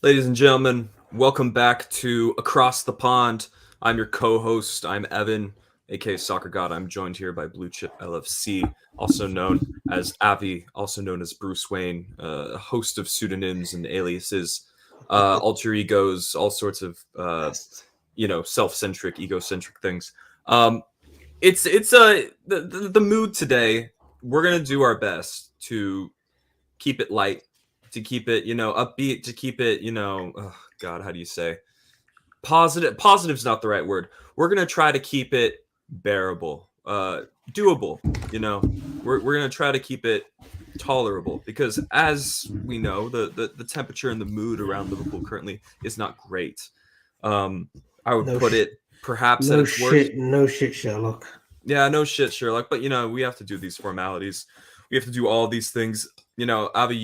Ladies and gentlemen, welcome back to Across the Pond. I'm your co-host. I'm Evan, aka Soccer God. I'm joined here by Blue Chip LFC, also known as Avi, also known as Bruce Wayne, a host of pseudonyms and aliases, alter egos, all sorts of Best. self-centric, egocentric things. Um, it's the mood today. We're gonna do our best to keep it light, to keep it, upbeat, to keep it, oh God, how do you say positive? Positive's not the right word. We're gonna try to keep it bearable, doable. We're gonna try to keep it tolerable because, as we know, the temperature and the mood around Liverpool currently is not great. Um, I would No, put it perhaps at no its worst. shit, no shit, Sherlock. Yeah, no shit, Sherlock. But we have to do these formalities. We have to do all these things. Avi,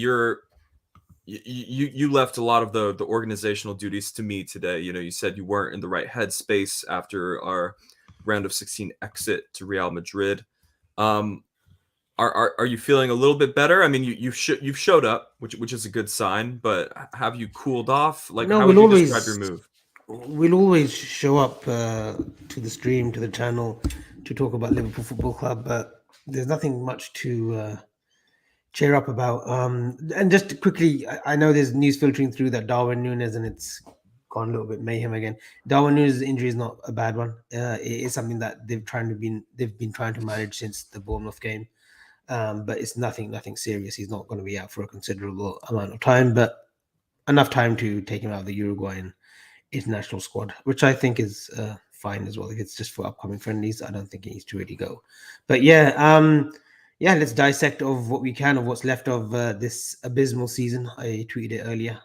you left a lot of the organizational duties to me today. You said you weren't in the right headspace after our round of 16 exit to Real Madrid. Um, are you feeling a little bit better? I mean, you've showed up, which is a good sign. But have you cooled off? Like, No, how would you describe your move? we'll always show up to the stream, to the channel, to talk about Liverpool Football Club, but there's nothing much to cheer up about. And just quickly, I know there's news filtering through that Darwin Nunes, and it's gone a little bit mayhem again. Darwin Nunes' injury is not a bad one. It is something that they've been trying to manage since the Bournemouth game. But it's nothing serious. He's not going to be out for a considerable amount of time, but enough time to take him out of the Uruguayan international squad, which I think is fine as well. If it's just for upcoming friendlies, I don't think he needs to really go. But yeah, let's dissect of what we can of what's left of this abysmal season. I tweeted it earlier.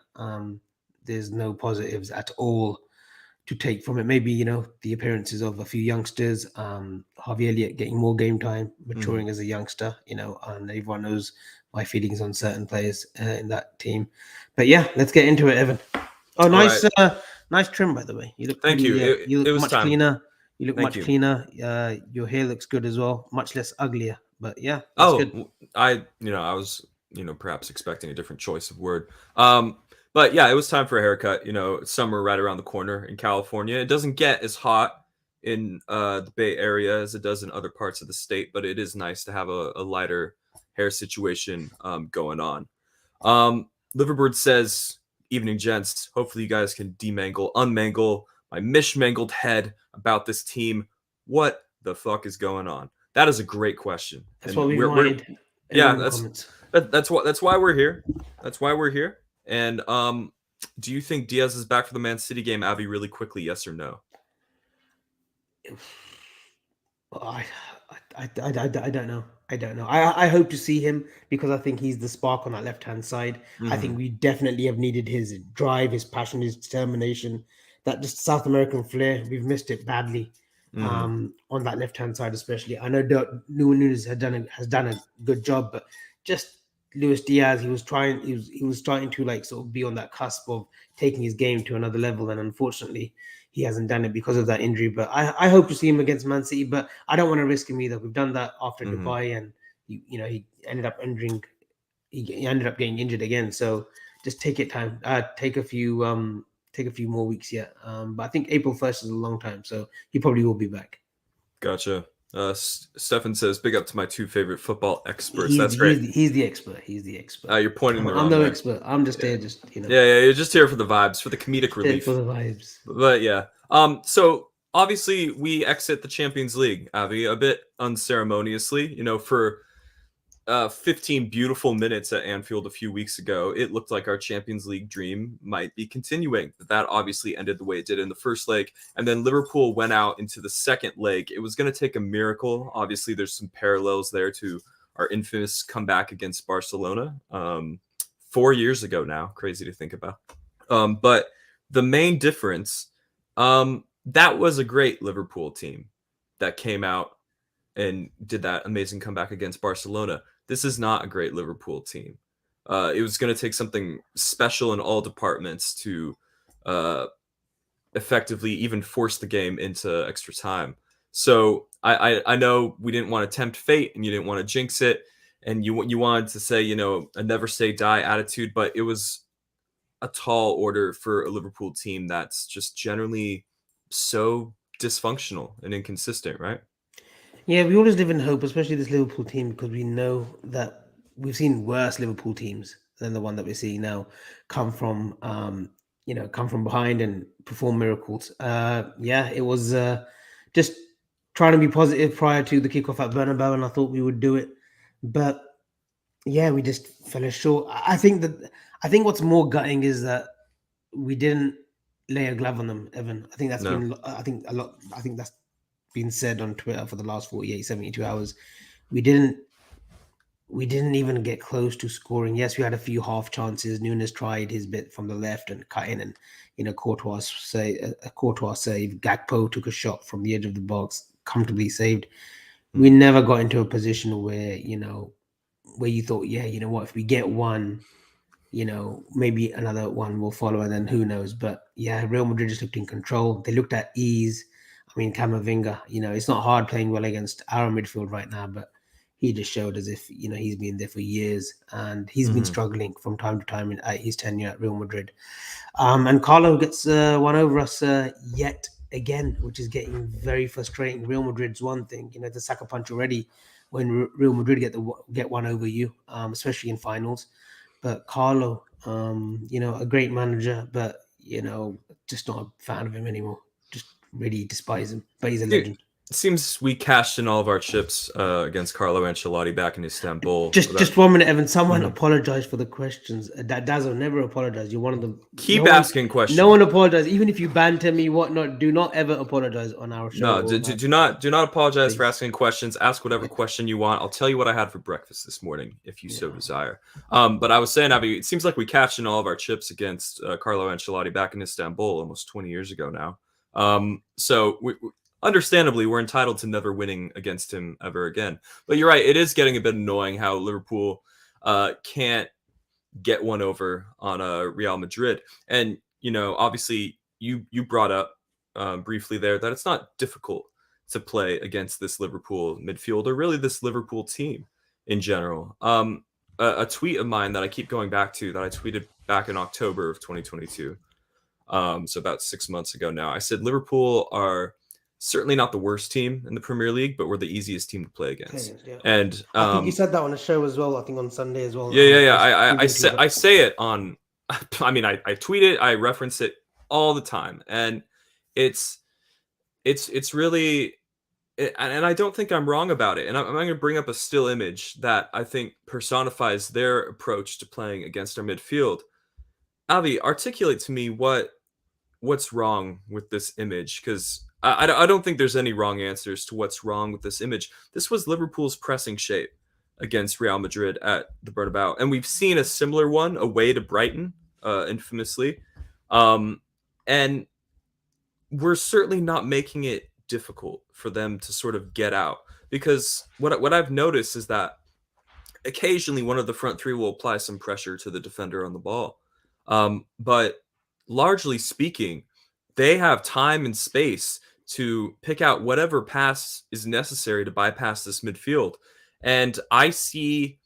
There's no positives at all to take from it. Maybe the appearances of a few youngsters, Harvey Elliott getting more game time, Mhm. maturing as a youngster. And everyone knows my feelings on certain players in that team. But yeah, let's get into it, Evan. Oh, All right, nice trim by the way. You look thank you. pretty. It You it look was much time. cleaner. You look Thank much you. cleaner. Your hair looks good as well. Much less uglier. But yeah, that's Oh, good. I was, perhaps expecting a different choice of word. Um, but yeah, it was time for a haircut. It's summer right around the corner in California. It doesn't get as hot in the Bay Area as it does in other parts of the state, but it is nice to have a lighter hair situation going on. Liverbird says, "Evening, gents. Hopefully, you guys can unmangle my mishmangled head about this team. What the fuck is going on?" That is a great question, That's and what we we're wanted. yeah, Everyone in the that's comments. that's why we're here. That's why we're here. And do you think Diaz is back for the Man City game, Abby? Really quickly, yes or no? I, I don't know. I don't know. I hope to see him because I think he's the spark on that left hand side. I Mm-hmm. think we definitely have needed his drive, his passion, his determination, that just South American flair. We've missed it badly Mm-hmm. on that left hand side, especially. I know Nunes has done a good job, but just Luis Diaz, he was starting to like sort of be on that cusp of taking his game to another level, and unfortunately he hasn't done it because of that injury. But I hope to see him against Man City, but I don't want to risk him either. We've done that after Mm-hmm. Dubai, and he ended up injuring. He ended up getting injured again. So just take it time. Take a few more weeks yet. But I think April 1st is a long time, so he probably will be back. Gotcha. Stefan says, "Big up to my two favorite football experts." He's That's great. he's the expert. He's the expert. You're pointing the I'm wrong no way. expert. I'm just Yeah. here, just Yeah, you're just here for the vibes, for the comedic just here for relief. the vibes. But yeah. So obviously we exit the Champions League, Avi, a bit unceremoniously. For 15 beautiful minutes at Anfield a few weeks ago, it looked like our Champions League dream might be continuing. That obviously ended the way it did in the first leg. And then Liverpool went out into the second leg. It was going to take a miracle. Obviously, there's some parallels there to our infamous comeback against Barcelona 4 years ago now. Crazy to think about. But the main difference, that was a great Liverpool team that came out and did that amazing comeback against Barcelona. This is not a great Liverpool team. It was going to take something special in all departments to uh, effectively even force the game into extra time. So I know we didn't want to tempt fate and you didn't want to jinx it and you wanted to say a never say die attitude, but it was a tall order for a Liverpool team that's just generally so dysfunctional and inconsistent, right? Yeah, we always live in hope, especially this Liverpool team, because we know that we've seen worse Liverpool teams than the one that we're seeing now come from, come from behind and perform miracles. Yeah, it was just trying to be positive prior to the kickoff at Bernabeu, and I thought we would do it, but yeah, we just fell short. I think what's more gutting is that we didn't lay a glove on them, Evan. I think that's No. been, I think a lot, I think that's been said on Twitter for the last 48, 72 hours. We didn't we didn't even get close to scoring. Yes, we had a few half chances. Nunes tried his bit from the left and cut in, and Courtois save. Gakpo took a shot from the edge of the box, comfortably saved. We never got into a position where where you thought, yeah, you know what, if we get one, maybe another one will follow, and then who knows. But yeah, Real Madrid just looked in control. They looked at ease. I mean, Camavinga, it's not hard playing well against our midfield right now, but he just showed as if, he's been there for years, and he's been struggling from time to time at his tenure at Real Madrid. And Carlo gets one over us yet again, which is getting very frustrating. Real Madrid's one thing, the sucker punch already when Real Madrid get one over you, especially in finals. But Carlo, a great manager, but just not a fan of him anymore. Just really despise him. But he's a legend. It seems we cashed in all of our chips against Carlo Ancelotti back in Istanbul. Just 1 minute, Evan. Someone apologized for the questions. Dazzle, never apologize. You're one of them. Keep asking questions. No one apologize. Even if you banter me, whatnot, do not ever apologize on our show. No, do not apologize for asking questions. Ask whatever question you want. I'll tell you what I had for breakfast this morning, if you so desire. But I was saying, Abby, it seems like we cashed in all of our chips against Carlo Ancelotti back in Istanbul almost 20 years ago now. So understandably, we're entitled to never winning against him ever again. But you're right, it is getting a bit annoying how Liverpool can't get one over on Real Madrid. And, obviously you brought up briefly there that it's not difficult to play against this Liverpool midfield, or really this Liverpool team in general. A tweet of mine that I keep going back to, that I tweeted back in October of 2022, so about 6 months ago now, I said Liverpool are certainly not the worst team in the Premier League, but we're the easiest team to play against. Yeah. And I think you said that on the show as well. I think on Sunday as well. Yeah. I say it on. I mean, I tweet it, I reference it all the time, and it's really, and I don't think I'm wrong about it. And I'm going to bring up a still image that I think personifies their approach to playing against our midfield. Avi, articulate to me what's wrong with this image, because I don't think there's any wrong answers to what's wrong with this image. This was Liverpool's pressing shape against Real Madrid at the Bernabeu, and we've seen a similar one away to Brighton, infamously, and we're certainly not making it difficult for them to sort of get out, because what I've noticed is that occasionally one of the front three will apply some pressure to the defender on the ball, but largely speaking, they have time and space to pick out whatever pass is necessary to bypass this midfield. And I see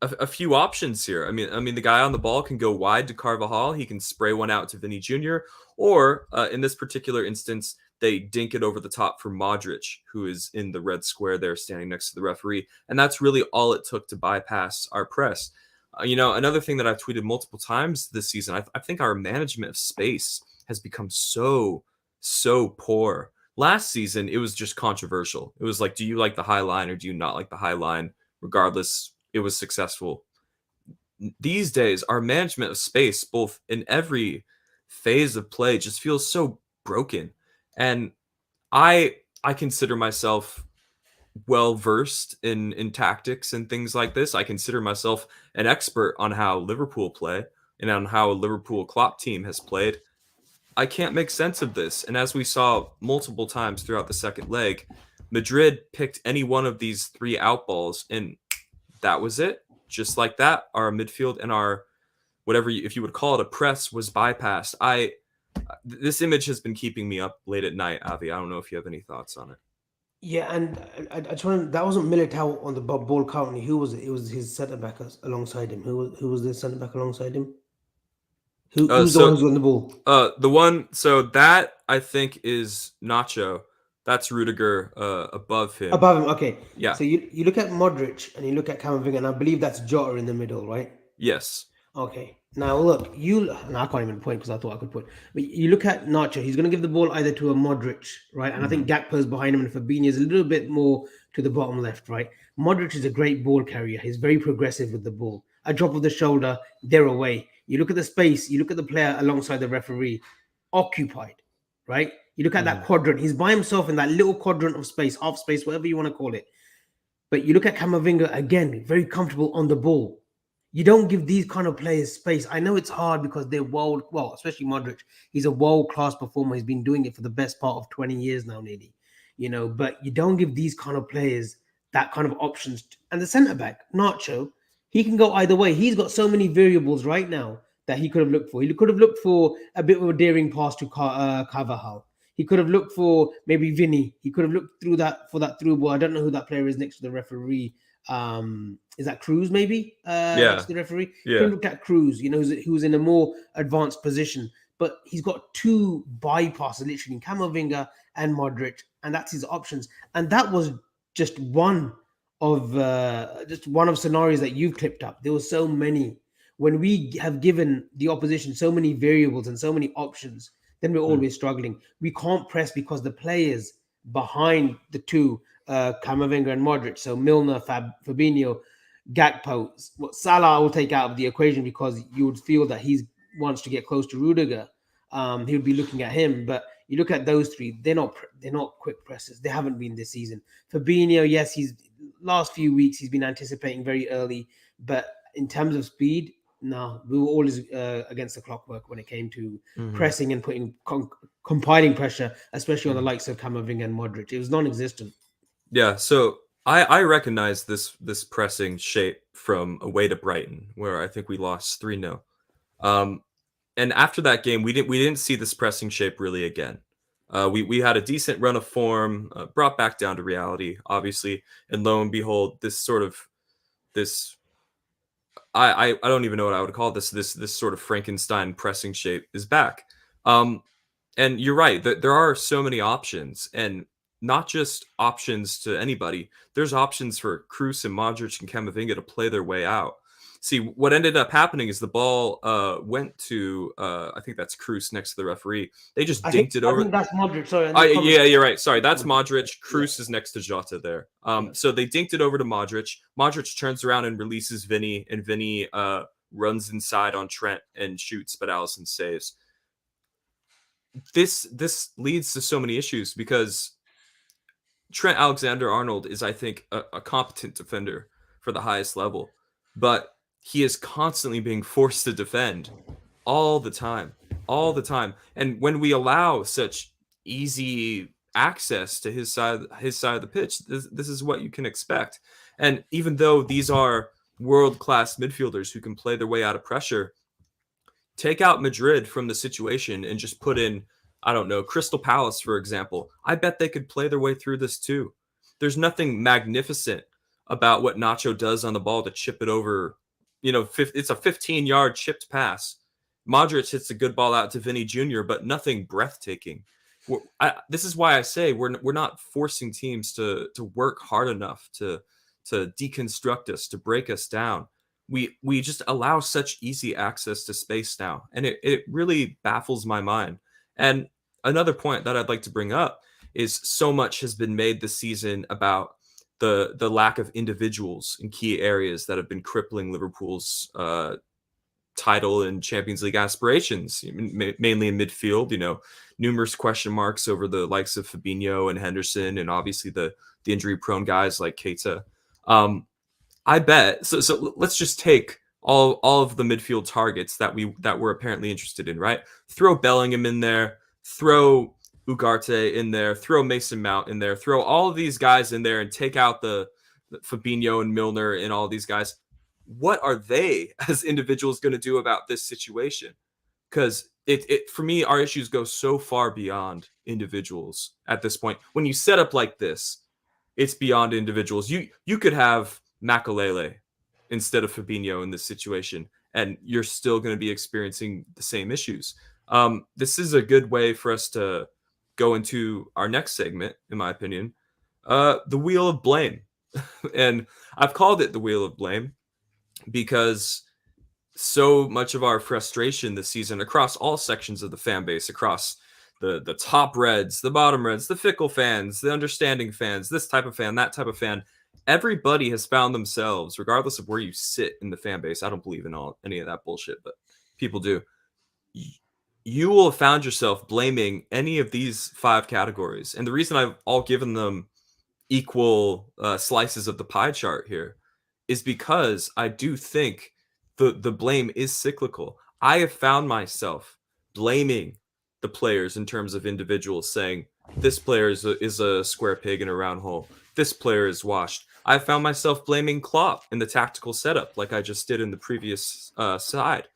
a few options here. I mean, the guy on the ball can go wide to Carvajal. He can spray one out to Vinny Jr. Or in this particular instance, they dink it over the top for Modric, who is in the red square there standing next to the referee. And that's really all it took to bypass our press. Another thing that I've tweeted multiple times this season, I think our management of space has become so poor. Last season, it was just controversial. It was like, do you like the high line or do you not like the high line? Regardless, it was successful. These days, our management of space, both in every phase of play, just feels so broken. And I consider myself well versed in tactics and things like this. I consider myself an expert on how Liverpool play and on how a Liverpool Klopp team has played. I can't make sense of this. And as we saw multiple times throughout the second leg, Madrid picked any one of these three outballs, and that was it. Just like that, our midfield and our whatever, if you would call it, a press was bypassed. This image has been keeping me up late at night, Avi. I don't know if you have any thoughts on it. Yeah, and I just want that wasn't Militao on the ball currently. Who was it? It was his centre back alongside him. Who was the centre back alongside him? Who's the one who's on the ball? The one, so that I think is Nacho. That's Rudiger above him. Above him, okay. Yeah. So you look at Modric and you look at Camavinga, and I believe that's Jota in the middle, right? Yes. Okay. Now look, I can't even point because I thought I could point. But you look at Nacho, he's going to give the ball either to a Modric, right? And I think Gakpo's behind him, and Fabinho is a little bit more to the bottom left, right? Modric is a great ball carrier. He's very progressive with the ball. A drop of the shoulder, they're away. You look at the space, you look at the player alongside the referee, occupied, right? You look at that quadrant. He's by himself in that little quadrant of space, half space, whatever you want to call it. But you look at Camavinga again, very comfortable on the ball. You don't give these kind of players space. I know it's hard because they're especially Modric. He's a world-class performer. He's been doing it for the best part of 20 years now, nearly. But you don't give these kind of players that kind of options. And the centre-back, Nacho, he can go either way. He's got so many variables right now that he could have looked for. He could have looked for a bit of a daring pass to Carvajal. He could have looked for maybe Vinny. He could have looked through that for that through ball. I don't know who that player is next to the referee. Is that Cruz maybe next to the referee? Yeah. He could have looked at Cruz, who's in a more advanced position. But he's got two bypasses, literally, Camavinga and Modric, and that's his options. And that was just one of scenarios that you've clipped up. There were so many. When we have given the opposition so many variables and so many options, then we're always struggling. We can't press because the players behind the two, Camavinga and Modric, so Milner, Fabinho, Gakpo, Salah I will take out of the equation because you would feel that he wants to get close to Rudiger. He would be looking at him, but you look at those three, they're not quick presses. They haven't been this season. Fabinho, yes, he's last few weeks he's been anticipating very early, but in terms of speed, no, we were always against the clockwork when it came to pressing and compiling pressure, especially on the likes of Camavinga and Modric. It was non-existent. Yeah, so I recognize this pressing shape from away to Brighton, where I think we lost 3-0. And after that game, we didn't see this pressing shape really again. We had a decent run of form, brought back down to reality, obviously, and lo and behold, this I don't even know what I would call this sort of Frankenstein pressing shape is back. And you're right that there are so many options, and not just options to anybody. There's options for Kroos and Modric and Camavinga to play their way out. See, what ended up happening is the ball went to I think that's Kroos next to the referee. They just dinked it over. I think that's Modric. Sorry. Yeah, you're right. Sorry, that's Modric. Kroos is next to Jota there. So they dinked it over to Modric. Modric turns around and releases Vinny, and Vinny runs inside on Trent and shoots, but Alisson saves. This leads to so many issues because Trent Alexander-Arnold is, I think, a competent defender for the highest level, but he is constantly being forced to defend all the time. And when we allow such easy access to his side of the pitch, this is what you can expect. And even though these are world-class midfielders who can play their way out of pressure, take out Madrid from the situation and just put in, I don't know, Crystal Palace, for example. I bet they could play their way through this too. There's nothing magnificent about what Nacho does on the ball to chip it over. It's a 15-yard chipped pass. Modric hits a good ball out to Vinny Jr., but nothing breathtaking. This is why I say we're not forcing teams to work hard enough to deconstruct us, to break us down. We just allow such easy access to space now, and it really baffles my mind. And another point that I'd like to bring up is so much has been made this season about the lack of individuals in key areas that have been crippling Liverpool's title and Champions League aspirations, mainly in midfield. Numerous question marks over the likes of Fabinho and Henderson, and obviously the injury-prone guys like Keita. I bet. So let's just take all of the midfield targets that we're apparently interested in, right? Throw Bellingham in there, throw Ugarte in there, throw Mason Mount in there, throw all of these guys in there, and take out the Fabinho and Milner and all these guys. What are they as individuals going to do about this situation? Because it for me, our issues go so far beyond individuals at this point. When you set up like this, it's beyond individuals. You could have Makalele instead of Fabinho in this situation, and you're still going to be experiencing the same issues. This is a good way for us to go into our next segment, in my opinion, the wheel of blame. And I've called it the wheel of blame because so much of our frustration this season across all sections of the fan base, across the top Reds, the bottom Reds, the fickle fans, the understanding fans, this type of fan, that type of fan, everybody has found themselves, regardless of where you sit in the fan base. I don't believe in any of that bullshit, but people do. You will have found yourself blaming any of these 5 categories. And the reason I've all given them equal slices of the pie chart here is because I do think the blame is cyclical. I have found myself blaming the players in terms of individuals, saying this player is a square peg in a round hole. This player is washed. I found myself blaming Klopp in the tactical setup, like I just did in the previous side.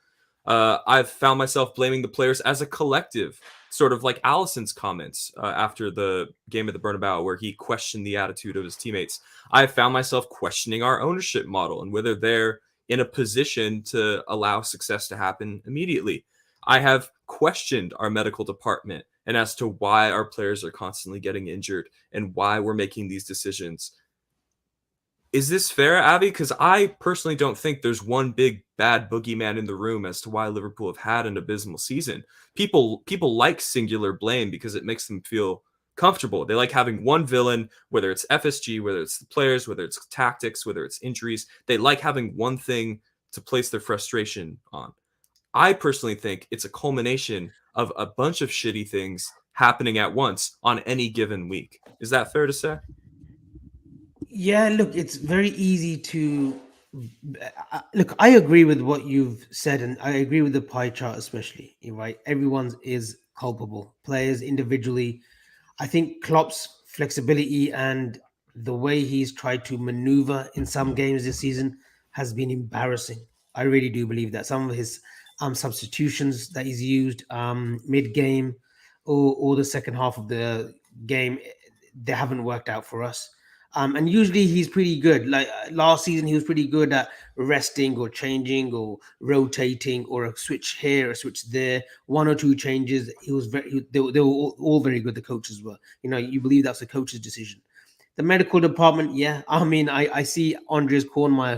I've found myself blaming the players as a collective, sort of like Allison's comments after the game at the Bernabeu, where he questioned the attitude of his teammates. I found myself questioning our ownership model and whether they're in a position to allow success to happen immediately. I have questioned our medical department and as to why our players are constantly getting injured and why we're making these decisions. Is this fair, Abby? Because I personally don't think there's one big bad boogeyman in the room as to why Liverpool have had an abysmal season. People like singular blame because it makes them feel comfortable. They like having one villain, whether it's FSG, whether it's the players, whether it's tactics, whether it's injuries. They like having one thing to place their frustration on. I personally think it's a culmination of a bunch of shitty things happening at once on any given week. Is that fair to say? Yeah, look, it's very easy to look. I agree with what you've said, and I agree with the pie chart, especially. You're right. Everyone is culpable. Players individually. I think Klopp's flexibility and the way he's tried to maneuver in some games this season has been embarrassing. I really do believe that some of his substitutions that he's used mid-game or the second half of the game, they haven't worked out for us. And usually he's pretty good. Like last season, he was pretty good at resting or changing or rotating or a switch here, a switch there, 1 or 2 changes. He was they were all very good. The coaches were, you believe that's the coach's decision. The medical department, yeah. I mean, I see Andres Kornmeier,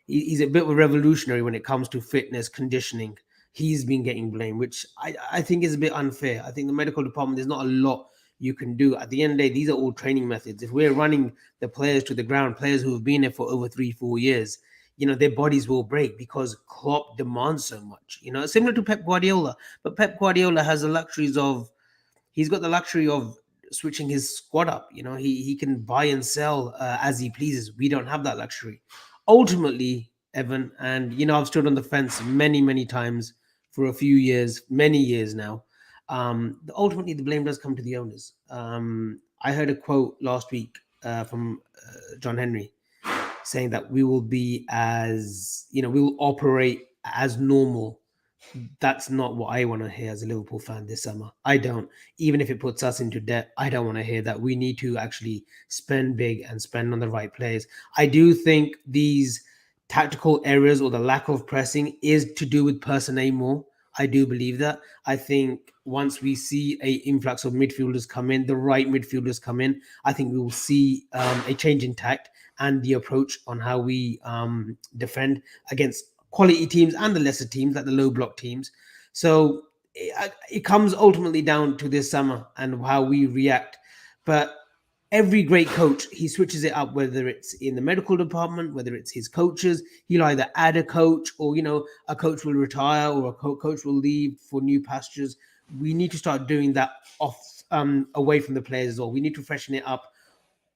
he's a bit of a revolutionary when it comes to fitness, conditioning. He's been getting blamed, which I think is a bit unfair. I think the medical department, there's not a lot you can do. At the end of the day, these are all training methods. If we're running the players to the ground, players who have been there for over 3-4 years, their bodies will break because Klopp demands so much. Similar to Pep Guardiola, but Pep Guardiola has he's got the luxury of switching his squad up. He can buy and sell as he pleases. We don't have that luxury. Ultimately, Evan, and I've stood on the fence many times for a few years, many years now. Ultimately, the blame does come to the owners. I heard a quote last week from John Henry saying that we will we will operate as normal. That's not what I want to hear as a Liverpool fan this summer. I don't. Even if it puts us into debt, I don't want to hear that. We need to actually spend big and spend on the right players. I do think these tactical errors or the lack of pressing is to do with personnel more. I do believe that. I think once we see a influx of midfielders come in, the right midfielders come in, I think we will see a change in tact and the approach on how we defend against quality teams and the lesser teams, like the low block teams. So it comes ultimately down to this summer and how we react. But every great coach, he switches it up, whether it's in the medical department, whether it's his coaches. He'll either add a coach or, a coach will retire or a coach will leave for new pastures. We need to start doing that away from the players as well. We need to freshen it up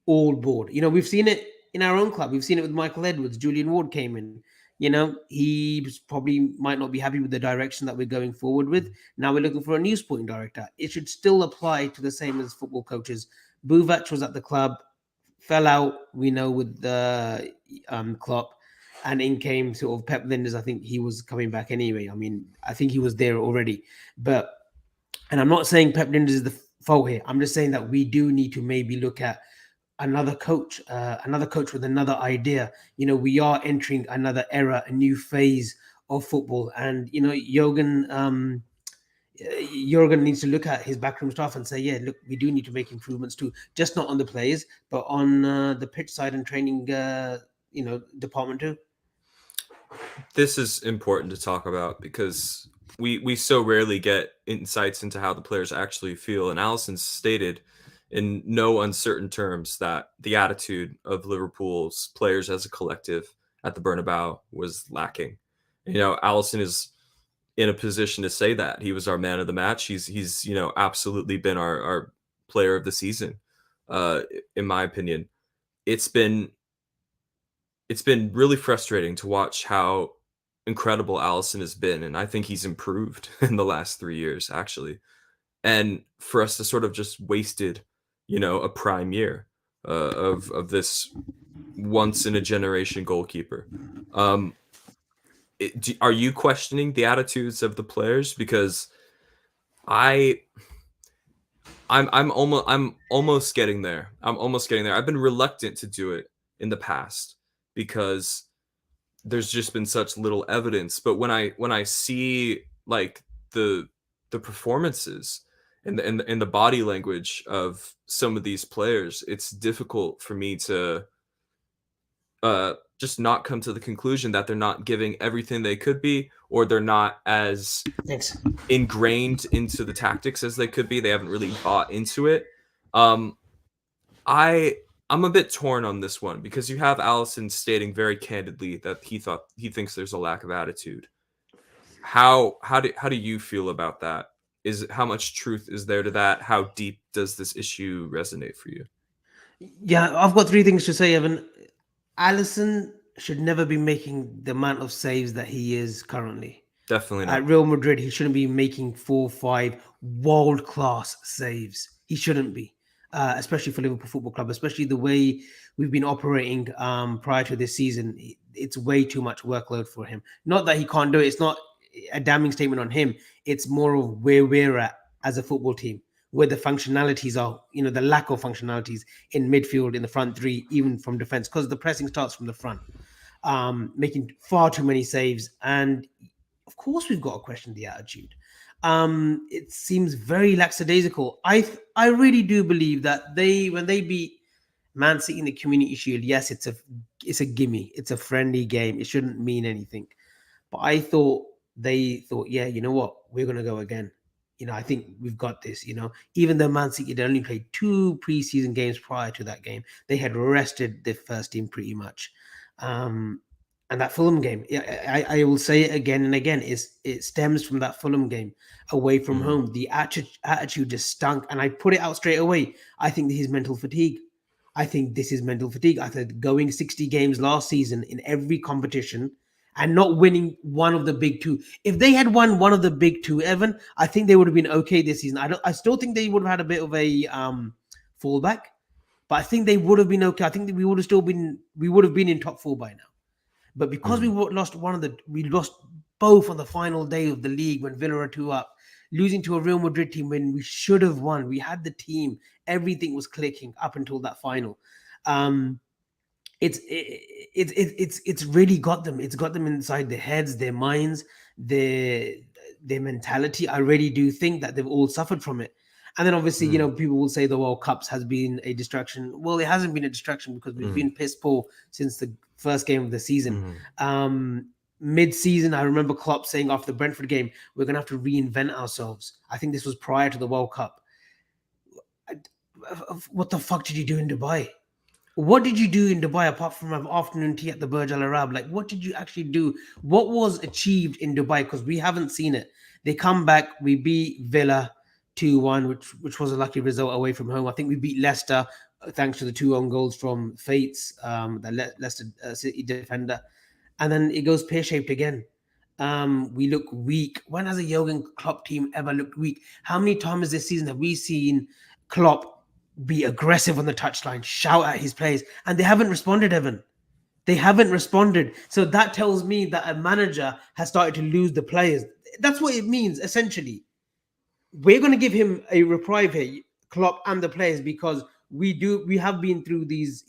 all board. We've seen it in our own club. We've seen it with Michael Edwards. Julian Ward came in. He probably might not be happy with the direction that we're going forward with. Now we're looking for a new sporting director. It should still apply to the same as football coaches. Buvac was at the club, fell out, we know, with the Klopp, and in came sort of Pep Linders. I think he was coming back anyway. I mean, I think he was there already. And I'm not saying Pep Linders is the fault here. I'm just saying that we do need to maybe look at another coach with another idea. We are entering another era, a new phase of football. And Jurgen needs to look at his backroom staff and say, yeah, look, we do need to make improvements too, just not on the players, but on the pitch side and training, department too. This is important to talk about because we so rarely get insights into how the players actually feel. And Allison stated in no uncertain terms that the attitude of Liverpool's players as a collective at the Bernabeu was lacking. Allison is in a position to say that. He was our man of the match. He's absolutely been our player of the season. In my opinion, it's been really frustrating to watch how incredible Allison has been, and I think he's improved in the last 3 years actually. And for us to sort of just wasted, a prime year of this once in a generation goalkeeper. Are you questioning the attitudes of the players? Because I'm almost getting there. I'm almost getting there. I've been reluctant to do it in the past because there's just been such little evidence. But when I see like the performances and the body language of some of these players, it's difficult for me to just not come to the conclusion that they're not giving everything they could be, or they're not as ingrained into the tactics as they could be. They haven't really bought into it. I'm a bit torn on this one because you have Allison stating very candidly that he thinks there's a lack of attitude. How do you feel about that? How much truth is there to that? How deep does this issue resonate for you? Yeah, I've got 3 things to say, Evan. Allison should never be making the amount of saves that he is currently. Definitely not. At Real Madrid, he shouldn't be making 4 or 5 world-class saves. He shouldn't be, especially for Liverpool Football Club, especially the way we've been operating prior to this season. It's way too much workload for him. Not that he can't do it. It's not a damning statement on him. It's more of where we're at as a football team, where the functionalities are, the lack of functionalities in midfield, in the front 3, even from defense, because the pressing starts from the front, making far too many saves. And of course, we've got to question the attitude. It seems very lackadaisical. I really do believe that when they beat Man City in the Community Shield, yes, it's a gimme. It's a friendly game. It shouldn't mean anything. But I thought they thought, yeah, you know what? We're going to go again. I think we've got this, even though Man City had only played 2 preseason games prior to that game, they had rested the first team pretty much. And that Fulham game, I will say it again and again, it stems from that Fulham game away from home. The attitude just stunk. And I put it out straight away. I think this is mental fatigue. I think going 60 games last season in every competition and not winning one of the big 2. If they had won one of the big 2, Evan, I think they would have been okay this season. I still think they would have had a bit of a fallback, but I think they would have been okay. I think that we would have been in top 4 by now. But because we lost both on the final day of the league when Villa are 2 up, losing to a Real Madrid team when we should have won. We had the team, everything was clicking up until that final. It's really got them. It's got them inside their heads, their minds, their mentality. I really do think that they've all suffered from it. And then obviously, people will say the World Cups has been a distraction. Well, it hasn't been a distraction because we've been piss poor since the first game of the season. Mid-season, I remember Klopp saying after the Brentford game, we're going to have to reinvent ourselves. I think this was prior to the World Cup. What the fuck did you do in Dubai? What did you do in Dubai apart from an afternoon tea at the Burj Al Arab? Like, what did you actually do? What was achieved in Dubai? Because we haven't seen it. They come back, we beat Villa 2-1, which was a lucky result away from home. I think we beat Leicester thanks to the 2 own goals from Fates, the Leicester City defender. And then it goes pear-shaped again. We look weak. When has a Jurgen Klopp team ever looked weak? How many times this season have we seen Klopp be aggressive on the touchline, shout at his players, and they haven't responded, Evan? They haven't responded. So that tells me that a manager has started to lose the players. That's what it means, essentially. We're going to give him a reprieve here, Klopp and the players, because we have been through these,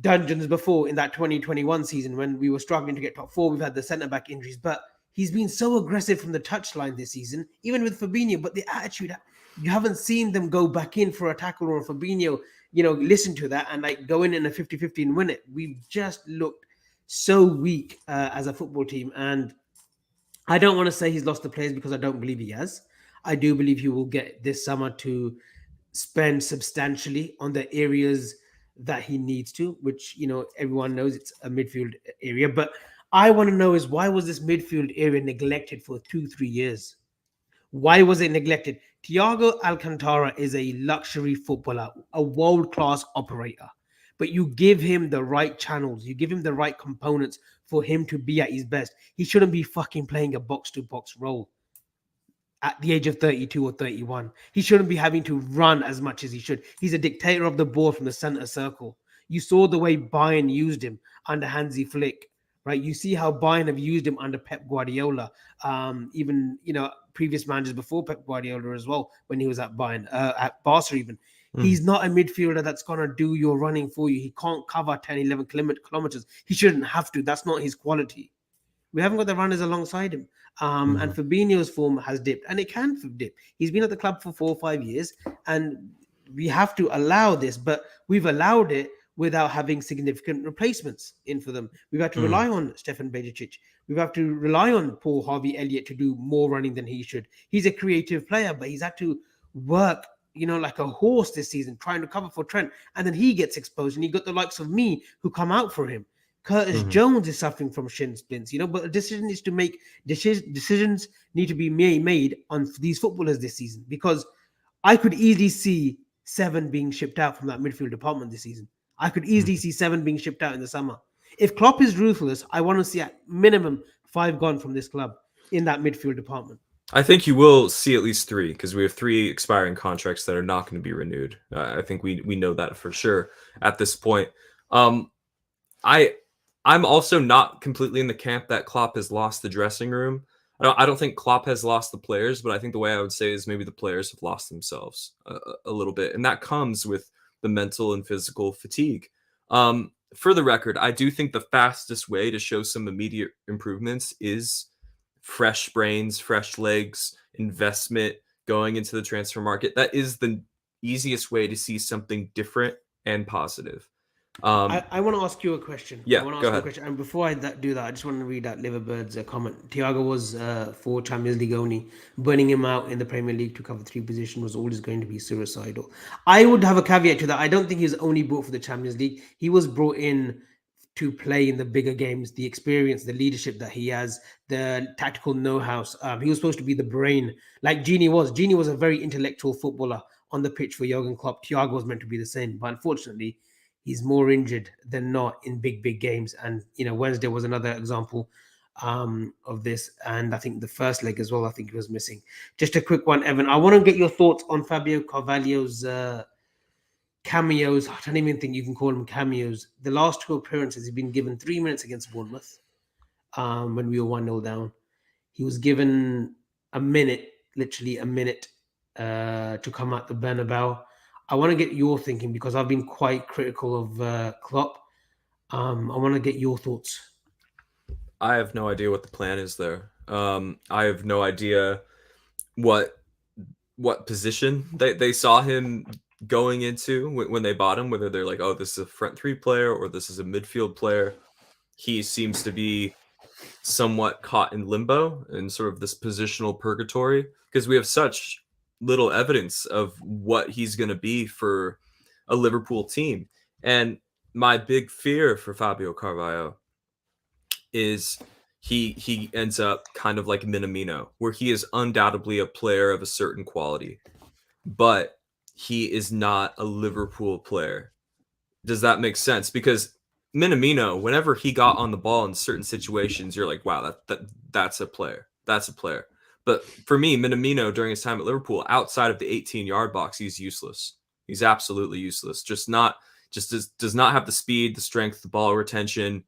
dungeons before in that 2021 season when we were struggling to get top four. We've had the centre back injuries, but he's been so aggressive from the touchline this season, even with Fabinho. But the attitude, you haven't seen them go back in for a tackle or a Fabinho, listen to that and like go in a 50-50 and win it. We've just looked so weak as a football team. And I don't want to say he's lost the players because I don't believe he has. I do believe he will get this summer to spend substantially on the areas that he needs to, which everyone knows it's a midfield area. But I want to know is why was this midfield area neglected for 2-3 years? Why was it neglected? Thiago Alcantara is a luxury footballer, a world-class operator. But you give him the right channels, you give him the right components for him to be at his best. He shouldn't be fucking playing a box-to-box role at the age of 32 or 31. He shouldn't be having to run as much as he should. He's a dictator of the ball from the center circle. You saw the way Bayern used him under Hansi Flick, right? You see how Bayern have used him under Pep Guardiola. Even, previous managers before Pep Guardiola as well, when he was at Bayern, at Barca even. He's not a midfielder that's going to do your running for you. He can't cover 10, 11 kilometers. He shouldn't have to. That's not his quality. We haven't got the runners alongside him. And Fabinho's form has dipped, and it can dip. He's been at the club for 4 or 5 years, and we have to allow this, but we've allowed it without having significant replacements in for them. We've had to rely on Stefan Bajicic. We've had to rely on Paul Harvey Elliott to do more running than he should. He's a creative player, but he's had to work, like a horse this season, trying to cover for Trent, and then he gets exposed, and you got the likes of me who come out for him. Curtis Jones is suffering from shin splints, but a decision is to make decisions need to be made on these footballers this season, because I could easily see 7 being shipped out from that midfield department this season. I could easily see 7 being shipped out in the summer. If Klopp is ruthless, I want to see at minimum 5 gone from this club in that midfield department. I think you will see at least 3, because we have 3 expiring contracts that are not going to be renewed. I think we know that for sure at this point. I'm also not completely in the camp that Klopp has lost the dressing room. I don't think Klopp has lost the players, but I think the way I would say is maybe the players have lost themselves a little bit. And that comes with the mental and physical fatigue. For the record, I do think the fastest way to show some immediate improvements is fresh brains, fresh legs, investment going into the transfer market. That is the easiest way to see something different and positive. I want to ask you a question. Yeah, I want to go ask you ahead. a question. And before I do that, I just want to read out Liverbird's comment. Thiago was for Champions League only. Burning him out in the Premier League to cover 3 positions was always going to be suicidal. I would have a caveat to that. I don't think he was only brought for the Champions League. He was brought in to play in the bigger games, the experience, the leadership that he has, the tactical know-how. He was supposed to be the brain, like Gini was. Gini was a very intellectual footballer on the pitch for Jurgen Klopp. Thiago was meant to be the same, but unfortunately, he's more injured than not in big games. And, Wednesday was another example of this. And I think the first leg as well, I think he was missing. Just a quick one, Evan. I want to get your thoughts on Fabio Carvalho's cameos. I don't even think you can call them cameos. The last 2 appearances, he's been given 3 minutes against Bournemouth when we were 1-0 down. He was given literally a minute to come out the Bernabeu. I want to get your thinking, because I've been quite critical of Klopp. I want to get your thoughts. I have no idea what the plan is there. I have no idea what position they saw him going into when they bought him, whether they're like, oh, this is a front 3 player or this is a midfield player. He seems to be somewhat caught in limbo and sort of this positional purgatory, because we have such little evidence of what he's going to be for a Liverpool team. And my big fear for Fabio Carvalho is he ends up kind of like Minamino, where he is undoubtedly a player of a certain quality, but he is not a Liverpool player. Does that make sense? Because Minamino, whenever he got on the ball in certain situations, you're like, wow, that's a player. That's a player. But for me, Minamino, during his time at Liverpool, outside of the 18-yard box, he's useless. He's absolutely useless. Does not have the speed, the strength, the ball retention.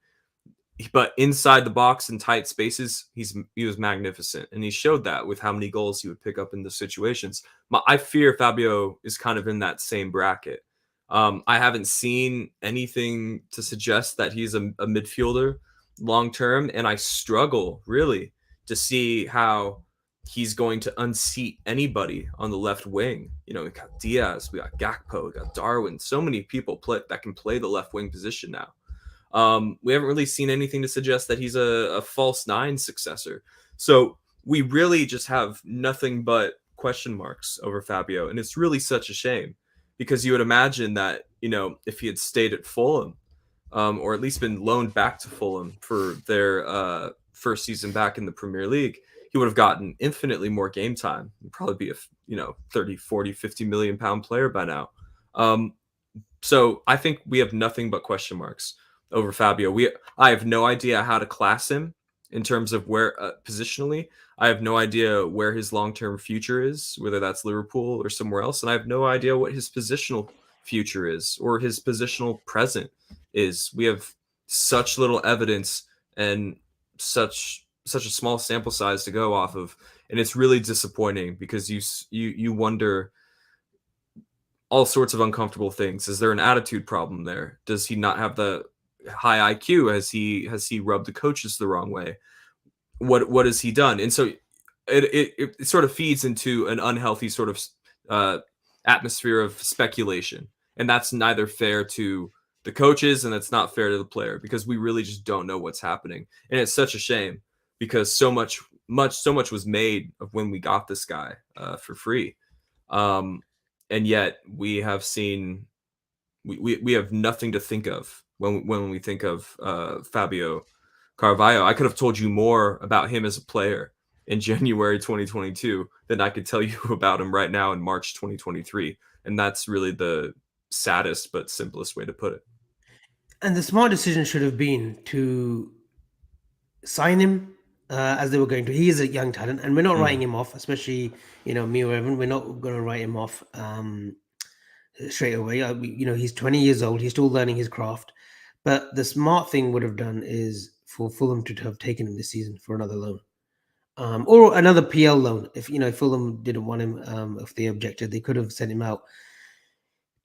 But inside the box in tight spaces, he was magnificent. And he showed that with how many goals he would pick up in the situations. I fear Fabio is kind of in that same bracket. I haven't seen anything to suggest that he's a midfielder long term, and I struggle really to see how he's going to unseat anybody on the left wing. You know, we got Diaz, we got Gakpo, we got Darwin, so many people that can play the left wing position now. We haven't really seen anything to suggest that he's a false nine successor. So we really just have nothing but question marks over Fabio. And it's really such a shame because you would imagine that, you know, if he had stayed at Fulham, or at least been loaned back to Fulham for their first season back in the Premier League, he would have gotten infinitely more game time. He'd probably be a, you know, 30, 40, 50 million pound player by now. So I think we have nothing but question marks over Fabio. I have no idea how to class him in terms of where positionally. I have no idea where his long-term future is, whether that's Liverpool or somewhere else, and I have no idea what his positional future is or his positional present is. We have such little evidence and such a small sample size to go off of, and it's really disappointing because you wonder all sorts of uncomfortable things. Is there an attitude problem there? Does he not have the high IQ? Has he rubbed the coaches the wrong way? What has he done? And so it sort of feeds into an unhealthy sort of atmosphere of speculation, and that's neither fair to the coaches and it's not fair to the player because we really just don't know what's happening, and it's such a shame because so much was made of when we got this guy for free, and yet we have seen we have nothing to think of when we think of Fabio Carvalho. I could have told you more about him as a player in January 2022 than I could tell you about him right now in March 2023. And that's really the saddest but simplest way to put it. And the smart decision should have been to sign him as they were going to. He is a young talent, and we're not writing him off, especially, you know, me or Evan. We're not going to write him off straight away. You know, he's 20 years old. He's still learning his craft. But the smart thing would have done is for Fulham to have taken him this season for another loan, or another PL loan. If, you know, if Fulham didn't want him, if they objected, they could have sent him out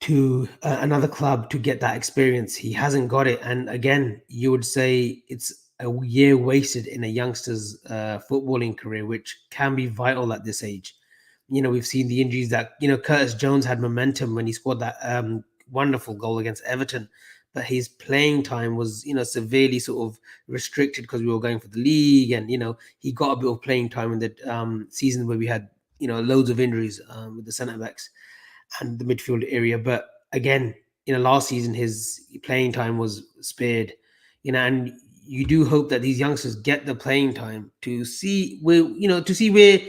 to another club to get that experience. He hasn't got it, and again, you would say it's a year wasted in a youngster's footballing career, which can be vital at this age. You know, we've seen the injuries that, you know, Curtis Jones had momentum when he scored that wonderful goal against Everton, but his playing time was, you know, severely sort of restricted because we were going for the league, and, you know, he got a bit of playing time in the season where we had, you know, loads of injuries with the centre backs and the midfield area. But again, you know, last season his playing time was spared, you know, and you do hope that these youngsters get the playing time to see where, you know, to see where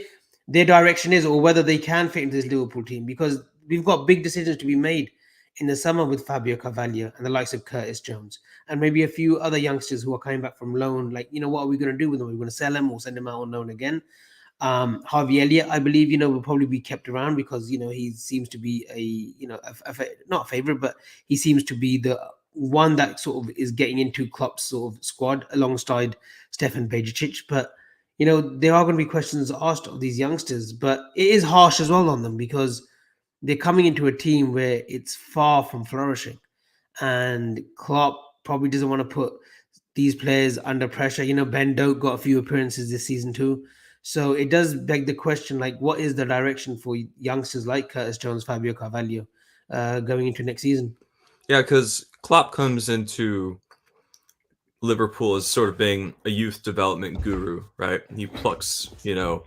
their direction is or whether they can fit into this Liverpool team, because we've got big decisions to be made in the summer with Fabio Carvalho and the likes of Curtis Jones and maybe a few other youngsters who are coming back from loan. Like, you know, what are we going to do with them? Are we going to sell them or send them out on loan again? Harvey Elliott, I believe, you know, will probably be kept around because, you know, he seems to be a, you know, not a favorite, but he seems to be the one that sort of is getting into Klopp's sort of squad alongside Stefan Bajicic. But, you know, there are going to be questions asked of these youngsters, but it is harsh as well on them because they're coming into a team where it's far from flourishing, and Klopp probably doesn't want to put these players under pressure. You know, Ben Doak got a few appearances this season too. So it does beg the question, like, what is the direction for youngsters like Curtis Jones, Fabio Carvalho going into next season? Yeah, because Klopp comes into Liverpool as sort of being a youth development guru, right? He plucks, you know,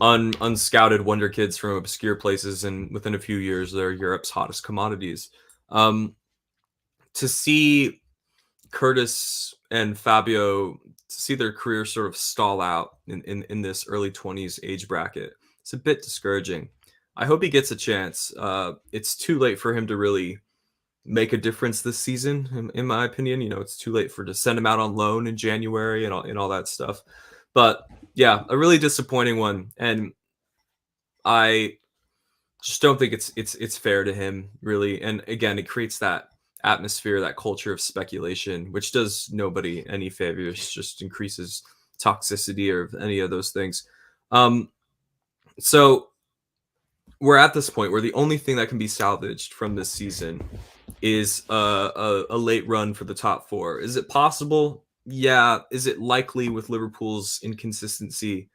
unscouted wonder kids from obscure places, and within a few years, they're Europe's hottest commodities. To see Curtis and Fabio, to see their career sort of stall out in this early 20s age bracket, it's a bit discouraging. I hope he gets a chance. It's too late for him to really make a difference this season, in my opinion. You know, it's too late to send him out on loan in January and all that stuff. But yeah, a really disappointing one, and I just don't think it's fair to him, really. And again, it creates that atmosphere, that culture of speculation, which does nobody any favors, just increases toxicity or any of those things. So we're at this point where the only thing that can be salvaged from this season is a late run for the top four. Is it possible? Yeah. Is it likely with Liverpool's inconsistency?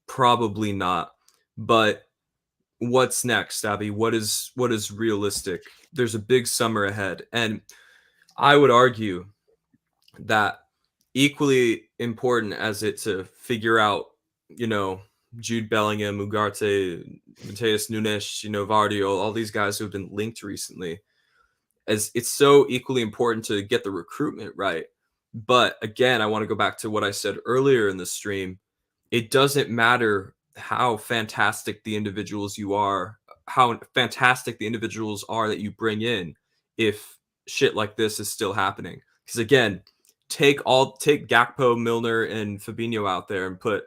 Probably not. But what's next, Abby? What is realistic? There's a big summer ahead, and I would argue that equally important as it to figure out, you know, Jude Bellingham, Ugarte, Mateus Nunes, Vardy, all these guys who have been linked recently, as it's so equally important to get the recruitment right. But again, I want to go back to what I said earlier in the stream. It doesn't matter how fantastic the individuals you are, how fantastic the individuals are that you bring in, if shit like this is still happening. Because again, take Gakpo, Milner, and Fabinho out there and put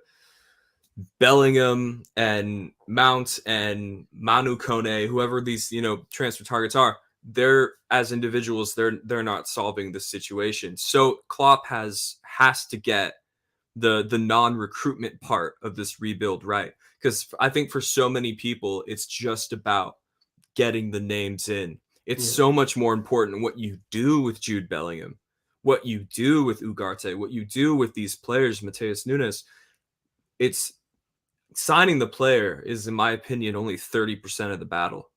Bellingham and Mount and Manu Kone, whoever these transfer targets are, they're as individuals, they're not solving the situation. So Klopp has to get the non-recruitment part of this rebuild right, because I think for so many people it's just about getting the names in. It's so much more important what you do with Jude Bellingham, what you do with Ugarte, what you do with these players, Mateus Nunes. It's signing the player is, in my opinion, only 30% of the battle.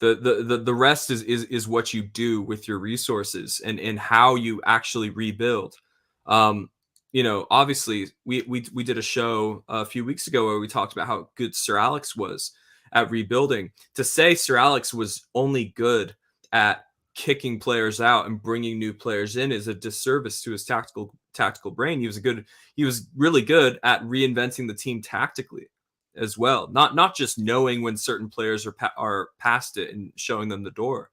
The rest is what you do with your resources and how you actually rebuild. Obviously we did a show a few weeks ago where we talked about how good Sir Alex was at rebuilding. To say Sir Alex was only good at kicking players out and bringing new players in is a disservice to his tactical brain. He was really good at reinventing the team tactically as well. Not just knowing when certain players are past it and showing them the door.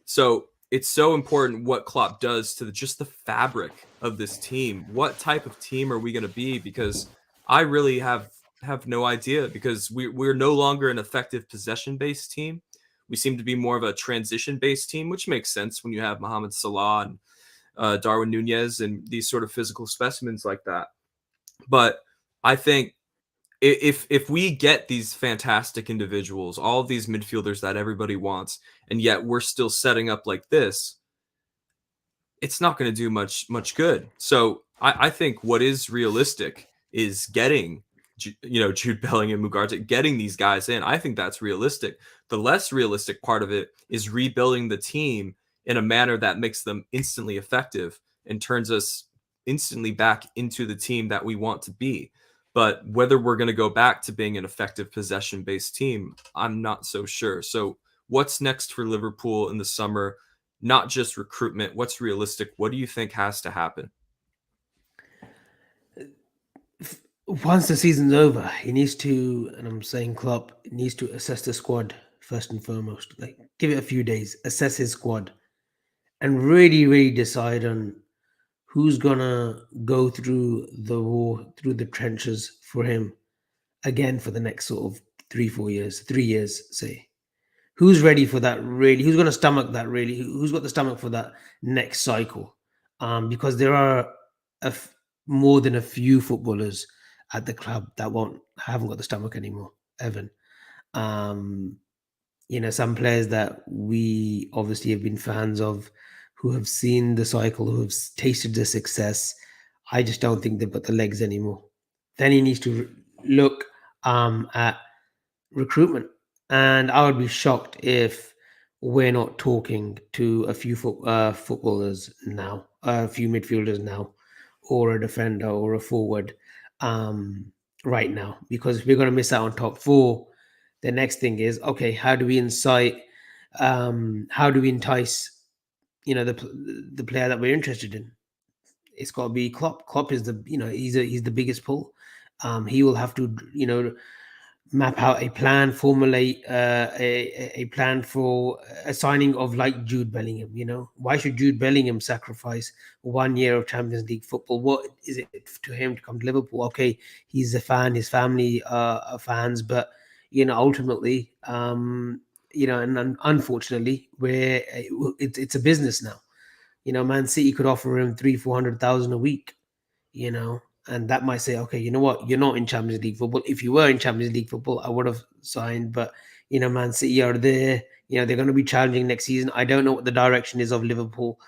So it's so important what Klopp does to just the fabric of this team. What type of team are we going to be? Because I really have no idea, because we're no longer an effective possession-based team. We seem to be more of a transition-based team, which makes sense when you have Mohamed Salah and Darwin Nunez and these sort of physical specimens like that. But I think if we get these fantastic individuals, all of these midfielders that everybody wants, and yet we're still setting up like this, it's not going to do much good. So I think what is realistic is getting Jude Bellingham and Ugarte, getting these guys in. I think that's realistic. The less realistic part of it is rebuilding the team in a manner that makes them instantly effective and turns us instantly back into the team that we want to be. But whether we're going to go back to being an effective possession-based team, I'm not so sure. So what's next for Liverpool in the summer? Not just recruitment. What's realistic? What do you think has to happen? Once the season's over, he needs to, and I'm saying Klopp needs to assess the squad first and foremost. Like, give it a few days, assess his squad, and really, really decide on who's gonna go through the war, through the trenches for him again for the next sort of 3 4 years, 3 years, say. Who's ready for that? Really, who's gonna stomach that? Really, who's got the stomach for that next cycle? Because there are more than a few footballers at the club that haven't got the stomach anymore. Evan, um, some players that we obviously have been fans of, who have seen the cycle, who have tasted the success. I just don't think they've got the legs anymore. Then he needs to look at recruitment, and I would be shocked if we're not talking to a few footballers now, a few midfielders now, or a defender or a forward right now, because if we're going to miss out on top four, the next thing is, okay, how do we entice the player that we're interested in? It's got to be Klopp. Klopp is he's the biggest pull. He will have to map out a plan, formulate a plan for a signing of like Jude Bellingham. Why should Jude Bellingham sacrifice 1 year of Champions League football? What is it to him to come to Liverpool? Okay, he's a fan, his family are fans, but ultimately, and unfortunately, it's a business now. Man City could offer him 300,000-400,000 a week. And that might say, okay, you know what, you're not in Champions League football. If you were in Champions League football, I would have signed. But Man City are there. They're going to be challenging next season. I don't know what the direction is of Liverpool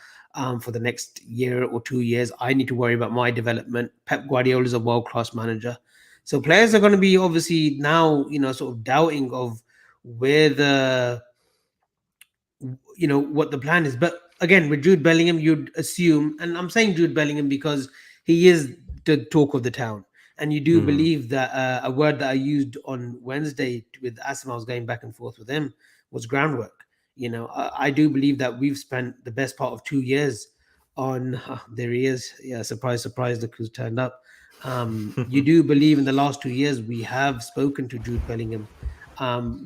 for the next year or 2 years. I need to worry about my development. Pep Guardiola is a world class manager, so players are going to be obviously now sort of doubting of where the what the plan is. But again, with Jude Bellingham, you'd assume, and I'm saying Jude Bellingham because he is the talk of the town, and you do Mhm. believe that a word that I used on Wednesday with Asim, I was going back and forth with him, was groundwork. I do believe that we've spent the best part of 2 years on. There he is. Yeah, surprise, surprise! Look who's turned up. You do believe in the last 2 years we have spoken to Jude Bellingham.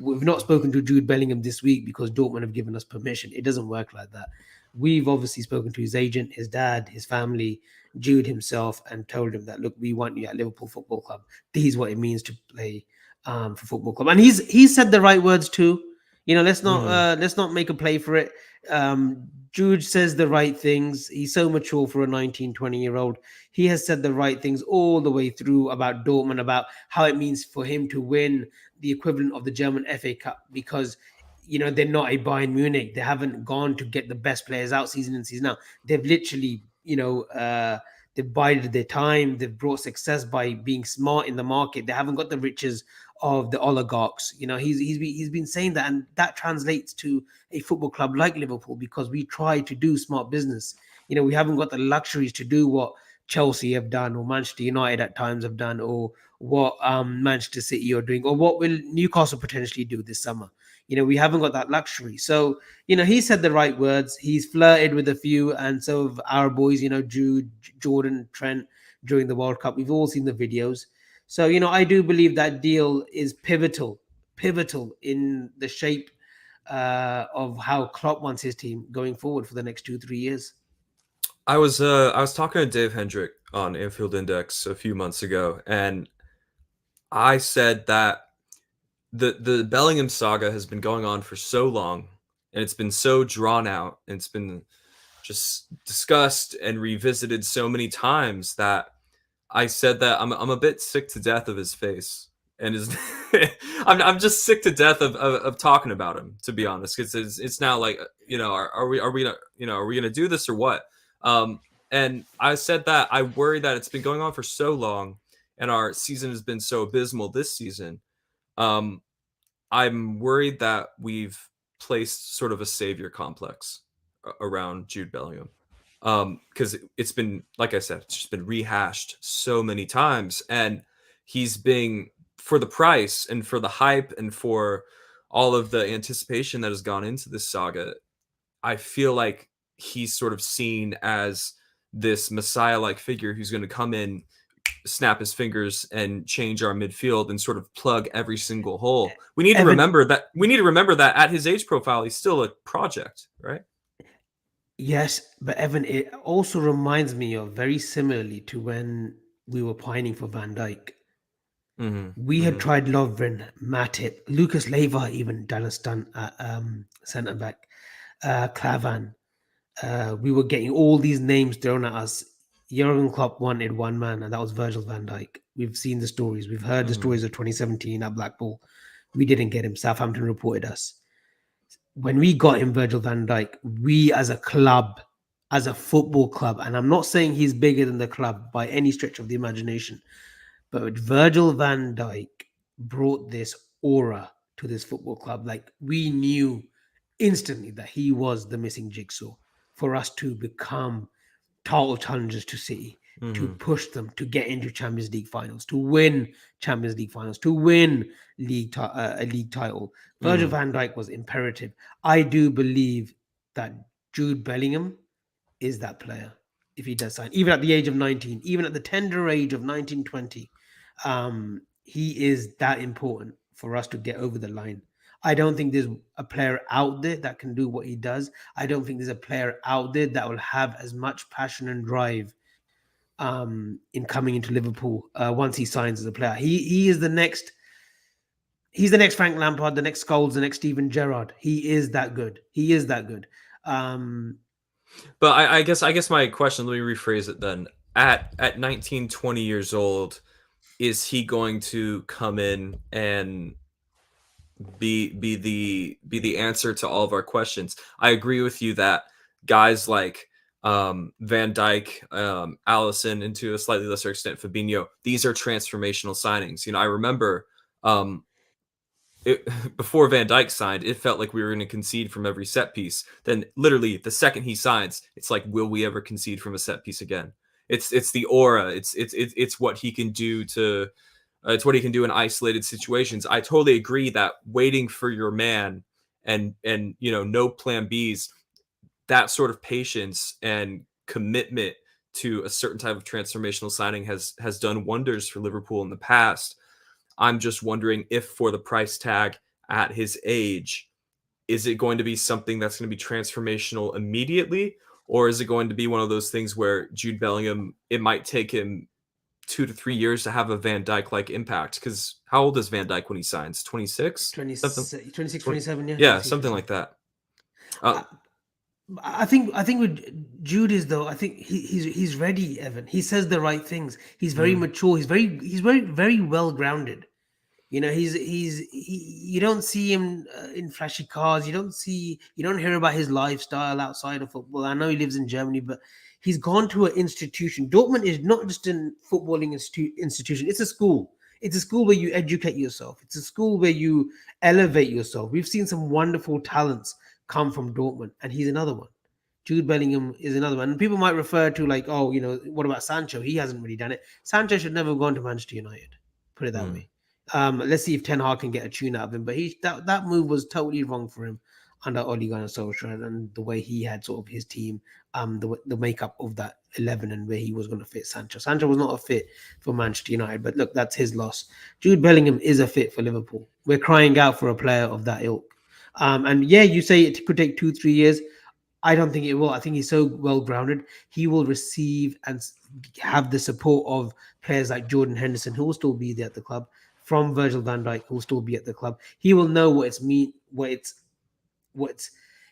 We've not spoken to Jude Bellingham this week because Dortmund have given us permission. It doesn't work like that. We've obviously spoken to his agent, his dad, his family, Jude himself, and told him that, look, we want you at Liverpool Football Club. This is what it means to play for football club, and he's said the right words too. Mhm. Let's not make a play for it. Jude says the right things. He's so mature for a 19, 20-year-old. He has said the right things all the way through about Dortmund, about how it means for him to win the equivalent of the German FA Cup, because they're not a Bayern Munich. They haven't gone to get the best players out season in season out. They've literally they've bided their time. They've brought success by being smart in the market. They haven't got the riches of the oligarchs. He's been saying that, and that translates to a football club like Liverpool, because we try to do smart business. We haven't got the luxuries to do what Chelsea have done, or Manchester United at times have done, or what Manchester City are doing, or what will Newcastle potentially do this summer. We haven't got that luxury. So, he said the right words. He's flirted with a few, and so have our boys, Jude, Jordan, Trent, during the World Cup. We've all seen the videos. So, I do believe that deal is pivotal in the shape of how Klopp wants his team going forward for the next 2-3 years. I was talking to Dave Hendrick on Anfield Index a few months ago, and I said that the Bellingham saga has been going on for so long, and it's been so drawn out, and it's been just discussed and revisited so many times that I said that I'm a bit sick to death of his face, and his I'm just sick to death of talking about him, to be honest, because it's now like, are we gonna, are we gonna do this or what? And I said that I worry that it's been going on for so long, and our season has been so abysmal this season. Um, I'm worried that we've placed sort of a savior complex around Jude Bellingham. Because it's been, like I said, it's just been rehashed so many times, and he's being, for the price and for the hype and for all of the anticipation that has gone into this saga, I feel like he's sort of seen as this messiah-like figure who's going to come in, snap his fingers, and change our midfield and sort of plug every single hole. We need to Evan, remember that. We need to remember that at his age profile, he's still a project, right? yes, but Evan, it also reminds me of, very similarly to when we were pining for Van Dijk. Mm-hmm. We had Mm-hmm. tried Lovren, Matip, Lucas Leiva, even Dallas Dunn at centre back, Clavan. We were getting all these names thrown at us. Jurgen Klopp wanted one man, and that was Virgil van Dijk. We've seen the stories. We've heard the Mm-hmm. stories of 2017 at Blackpool. We didn't get him. Southampton reported us. When we got him, Virgil van Dijk, we as a club, as a football club, and I'm not saying he's bigger than the club by any stretch of the imagination, but Virgil van Dijk brought this aura to this football club. Like, we knew instantly that he was the missing jigsaw for us to become title challengers to City, to Mm-hmm. push them to get into Champions League finals, to win Champions League finals, to win a league title. Virgil Mm-hmm. van Dijk was imperative. I do believe that Jude Bellingham is that player if he does sign, even at the age of 19, even at the tender age of 19, 20. He is that important for us to get over the line. I don't think there's a player out there that can do what he does. I don't think there's a player out there that will have as much passion and drive in coming into Liverpool once he signs as a player. He is the next. He's the next Frank Lampard, the next Scholes, the next Steven Gerrard. He is that good. He is that good. Um, But I guess my question. Let me rephrase it then. at 19, 20 years old, is he going to come in and be the answer to all of our questions? I agree with you that guys like Van Dyke, Allison, and to a slightly lesser extent Fabinho, these are transformational signings. I remember um, before Van Dyke signed, it felt like we were going to concede from every set piece. Then, literally, the second he signs, it's like, will we ever concede from a set piece again? It's the aura. It's what he can do to. It's what he can do in isolated situations. I totally agree that waiting for your man and no plan Bs, that sort of patience and commitment to a certain type of transformational signing has done wonders for Liverpool in the past. I'm just wondering if for the price tag at his age, is it going to be something that's going to be transformational immediately? Or is it going to be one of those things where Jude Bellingham, it might take him 2 to 3 years to have a Van Dyke like impact? Because how old is Van Dyke when he signs? 26? 26, 26, 20, 27, yeah. yeah, 26, something 27. like that. I think with Jude is though, I think he's ready, Evan. He says the right things. He's very mature. He's very well grounded. You don't see him in flashy cars. You don't hear about his lifestyle outside of football. I know he lives in Germany, but he's gone to an institution. Dortmund is not just a footballing institution. It's a school. It's a school where you educate yourself. It's a school where you elevate yourself. We've seen some wonderful talents come from Dortmund, and he's another one. Jude Bellingham is another one. And people might refer to like, oh, what about Sancho? He hasn't really done it. Sancho should never have gone to Manchester United. Put it that way. Let's see if Ten Hag can get a tune out of him. But that move was totally wrong for him under Ole Gunnar Solskjaer, and the way he had sort of his team, the makeup of that 11 and where he was going to fit Sancho. Sancho was not a fit for Manchester United, but look, that's his loss. Jude Bellingham is a fit for Liverpool. We're crying out for a player of that ilk. And yeah, you say it could take 2-3 years. I don't think it will. I think he's so well grounded. He will receive and have the support of players like Jordan Henderson, who will still be there at the club, from Virgil van Dijk, who will still be at the club. He will know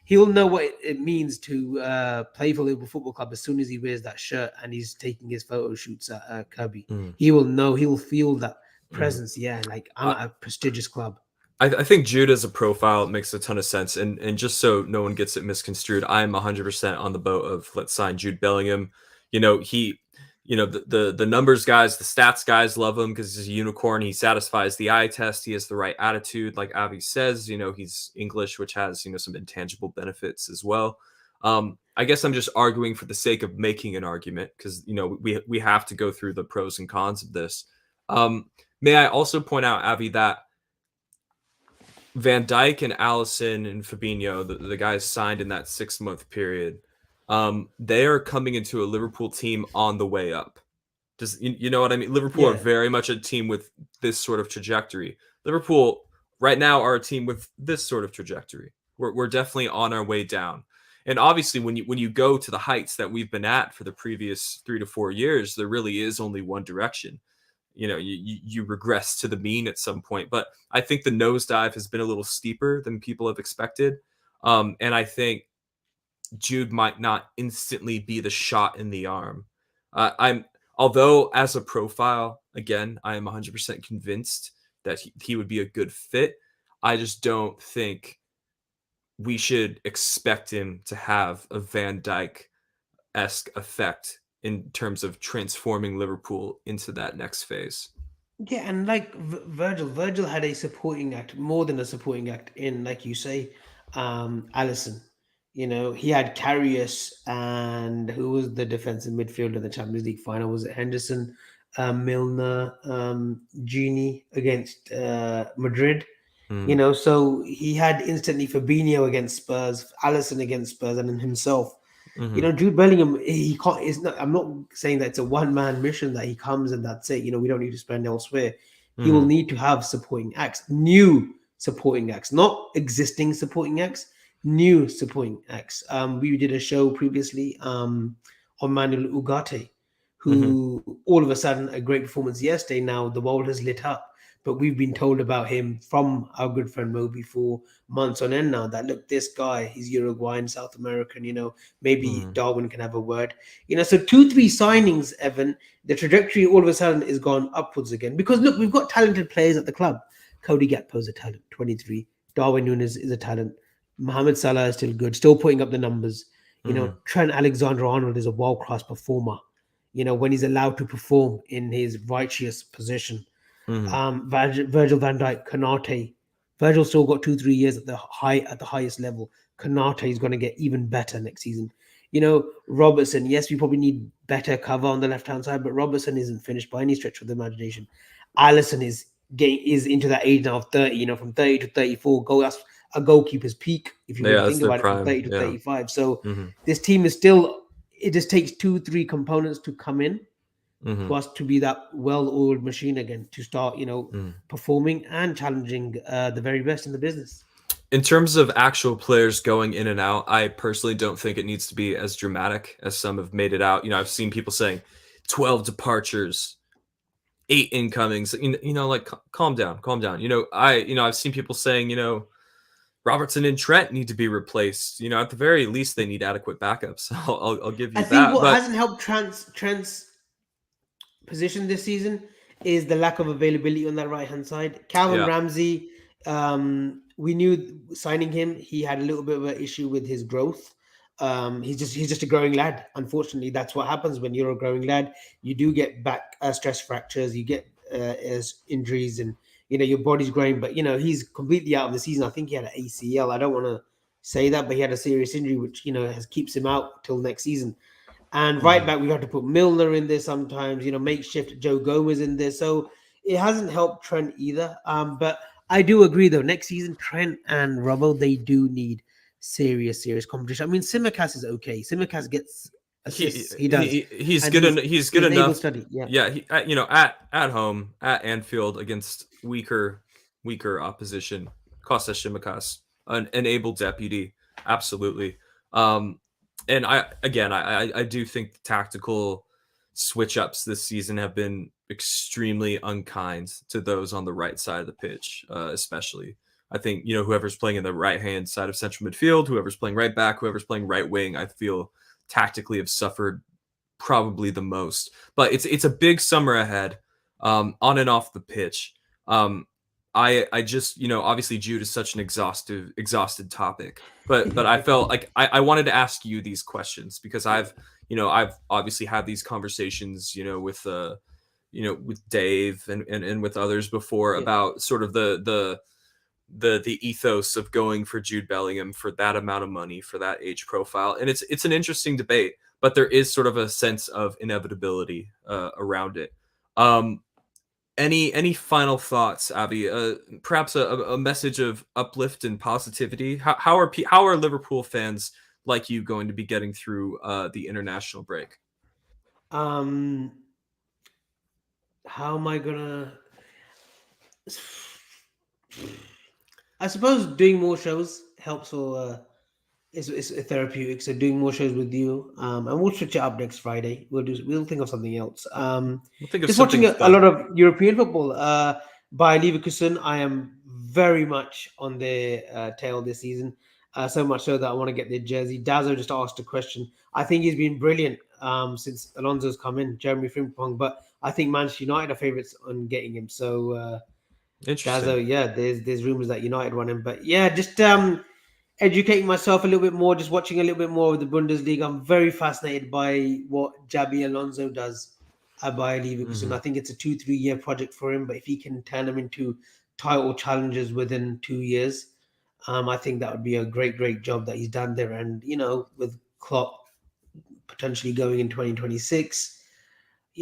he will know what it means to play for Liverpool Football Club as soon as he wears that shirt and he's taking his photo shoots at Kirby. He will know. He will feel that presence. Yeah, like I'm at a prestigious club. I think Jude as a profile makes a ton of sense, and just so no one gets it misconstrued, I'm 100% on the boat of let's sign Jude Bellingham. The numbers guys, the stats guys love him because he's a unicorn. He satisfies the eye test. He has the right attitude, like Avi says. He's English, which has some intangible benefits as well. I guess I'm just arguing for the sake of making an argument because we have to go through the pros and cons of this. May I also point out, Avi, that Van Dijk and Allison and Fabinho, the guys signed in that 6-month period, they are coming into a Liverpool team on the way up. Just you know what I mean? Liverpool are very much a team with this sort of trajectory. Liverpool right now are a team with this sort of trajectory. We're definitely on our way down. And obviously, when you go to the heights that we've been at for the previous 3 to 4 years, there really is only one direction. You regress to the mean at some point. But I think the nosedive has been a little steeper than people have expected. And I think Jude might not instantly be the shot in the arm. Although as a profile, again, I am 100% convinced that he would be a good fit. I just don't think we should expect him to have a Van Dijk-esque effect in terms of transforming Liverpool into that next phase. Yeah, and like Virgil had a supporting act, more than a supporting act in, like you say, Allison. He had Karius, and who was the defensive midfielder in the Champions League final? Was it Henderson, Milner, Genie against Madrid? So he had instantly Fabinho against Spurs, Allison against Spurs, and then himself. Jude Bellingham, he can't. It's not. I'm not saying that it's a one-man mission that he comes and that's it. We don't need to spend elsewhere. He will need to have supporting acts, new supporting acts, not existing supporting acts, new supporting acts. We did a show previously on Manuel Ugarte, who all of a sudden a great performance yesterday. Now the world has lit up. but we've been told about him from our good friend Moby for months on end now. That look, this guy, he's Uruguayan, South American. Maybe Mhm. Darwin can have a word. So 2-3 signings, Evan. The trajectory all of a sudden is gone upwards again. Because look, we've got talented players at the club. Cody Gakpo's a talent, 23. Darwin Nunes is a talent. Mohamed Salah is still good, still putting up the numbers. Mhm. Trent Alexander-Arnold is a world-class performer. When he's allowed to perform in his righteous position. Mhm. Virgil van Dijk, Kanate. Virgil still got 2-3 years at the highest level. Kanate is going to get even better next season. Robertson. Yes, we probably need better cover on the left hand side, but Robertson isn't finished by any stretch of the imagination. Allison is into that age now of 30. From 30 to 34, that's a goalkeeper's peak if you Yeah, really that's think their about it. From prime. 30 to Yeah. 35, so Mhm. this team is still. It just takes 2-3 components to come in Mhm. for us to be that well-oiled machine again, to start, Mhm. performing and challenging the very best in the business. In terms of actual players going in and out, I personally don't think it needs to be as dramatic as some have made it out. I've seen people saying 12 departures, 8 incomings. Like calm down, calm down. I've seen people saying, Robertson and Trent need to be replaced. At the very least, they need adequate backups. I'll give I you think that. what But hasn't helped Trent's position this season is the lack of availability on that right hand side. Calvin yeah, Ramsey, we knew signing him, he had a little bit of an issue with his growth. He's just a growing lad. Unfortunately, that's what happens when you're a growing lad. You do get back stress fractures, you get injuries, and your body's growing. But he's completely out of the season. I think he had an ACL. I don't want to say that, but he had a serious injury, which has keeps him out till next season. And right mhm. back, we've had to put Milner in there sometimes, makeshift Joe Gomez in there. So it hasn't helped Trent either. But I do agree, though. Next season, Trent and Robbo, they do need serious competition. I mean, Simicast is okay. Simicast gets he assists. He does. he's And good. he's, He's good he's an able enough. study. Yeah. Yeah, at home at Anfield against weaker opposition. Kostas Tsimikas, an able deputy, absolutely. Um, and I do think the tactical switch ups this season have been extremely unkind to those on the right side of the pitch, especially. I think whoever's playing in the right hand side of central midfield, whoever's playing right back, whoever's playing right wing, I feel tactically have suffered probably the most. But it's a big summer ahead, on and off the pitch. Um, I just obviously Jude is such an exhausted topic, but I felt like I wanted to ask you these questions because I've obviously had these conversations with Dave and with others before Yeah. about sort of the ethos of going for Jude Bellingham for that amount of money for that age profile, and it's an interesting debate, but there is sort of a sense of inevitability around it. Um, any final thoughts, Abby? Perhaps a message of uplift and positivity. How are Liverpool fans like you going to be getting through the international break? Um, how am I gonna? I suppose doing more shows helps, or it's therapeutic. So doing more shows with you, and we'll switch it up next Friday. We'll think of something else. We'll think of Just watching something a fun. lot of European football. By Leverkusen, I am very much on their tail this season. So much so that I want to get their jersey. Dazo just asked a question. I think he's been brilliant since Alonso's come in, Jeremy Frimpong. But I think Manchester United are favourites on getting him. So Interesting. Dazo, yeah, there's rumors that United want him. But yeah, just educating myself a little bit more, just watching a little bit more of the Bundesliga. I'm very fascinated by what Jabi Alonso does at Bayer Leverkusen. Hmm. I think it's a 2-3 year project for him, but if he can turn them into title challenges within 2 years, I think that would be a great job that he's done there. And with Klopp potentially going in 2026.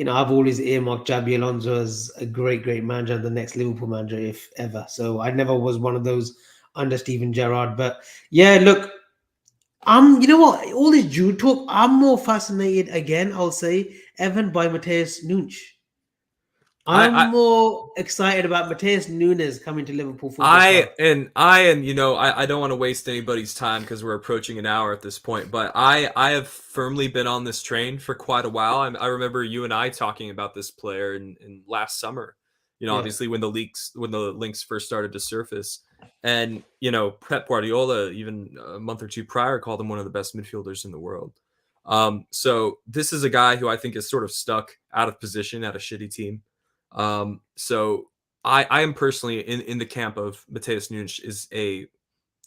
I've always earmarked Jabi Alonso as a great manager, the next Liverpool manager, if ever. So I never was one of those under Steven Gerrard. But yeah, look, you know what? All this Jude talk, I'm more fascinated again, I'll say, Evan, by Mateus Nunes. I'm I more excited about Mateus Nunes coming to Liverpool Football I Club. and I and I don't want to waste anybody's time because we're approaching an hour at this point. But I have firmly been on this train for quite a while. I remember you and I talking about this player in last summer. Yeah. obviously when the links first started to surface. And, Pep Guardiola, even a month or two prior, called him one of the best midfielders in the world. So this is a guy who I think is sort of stuck out of position at a shitty team. So I am personally in the camp of Matheus Nunes is a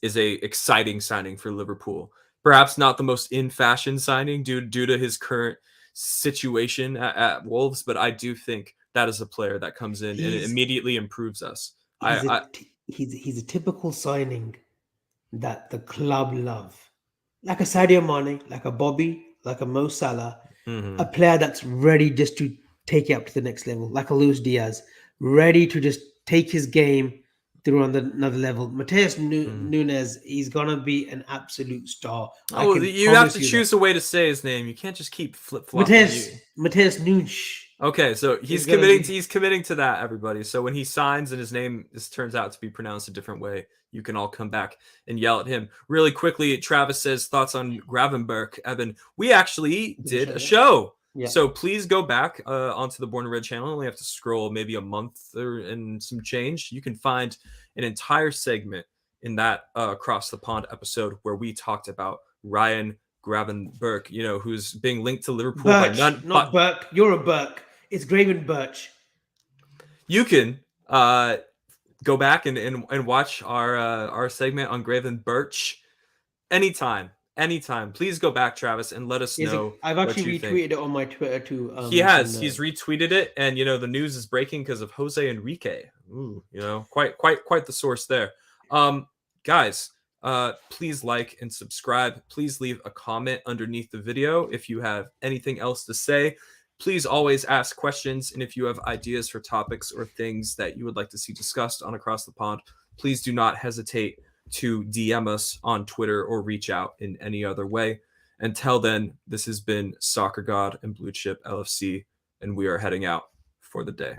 exciting signing for Liverpool. Perhaps not the most in fashion signing due to his current situation at Wolves, but I do think that is a player that comes in and it He's immediately improves us. he's a typical signing that the club love, like a Sadio Mane, like a Bobby, like a Mo Salah, Mhm. a player that's ready just to take it up to the next level, like a Luis Diaz, ready to just take his game through on another level. Mateus Nunes, he's gonna be an absolute star. I Oh, can you have to promise you choose that. a way to say his name. You can't just keep flip flopping. Mateus Nunes. Okay, so He's gonna be. he's committing to that, everybody. So when he signs and his name turns out to be pronounced a different way, you can all come back and yell at him. Really quickly, Travis says thoughts on Gravenberch. Evan, we actually did a show. Yeah. So please go back onto the Born and Red channel. You only have to scroll maybe a month and some change. You can find an entire segment in that Across the Pond episode where we talked about Ryan Gravenberch, who's being linked to Liverpool by none. Not Burke. You're a Burke. It's Graven Birch. You can go back and watch our segment on Gravenberch anytime. Please go back, Travis, and let us know. I've actually retweeted it on my Twitter too. He has. He's retweeted it, and the news is breaking because of Jose Enrique. Ooh, quite the source there. Guys, please like and subscribe. Please leave a comment underneath the video if you have anything else to say. Please always ask questions, and if you have ideas for topics or things that you would like to see discussed on Across the Pond, please do not hesitate to DM us on Twitter or reach out in any other way. Until then, this has been Soccer God and Blue Chip LFC, and we are heading out for the day.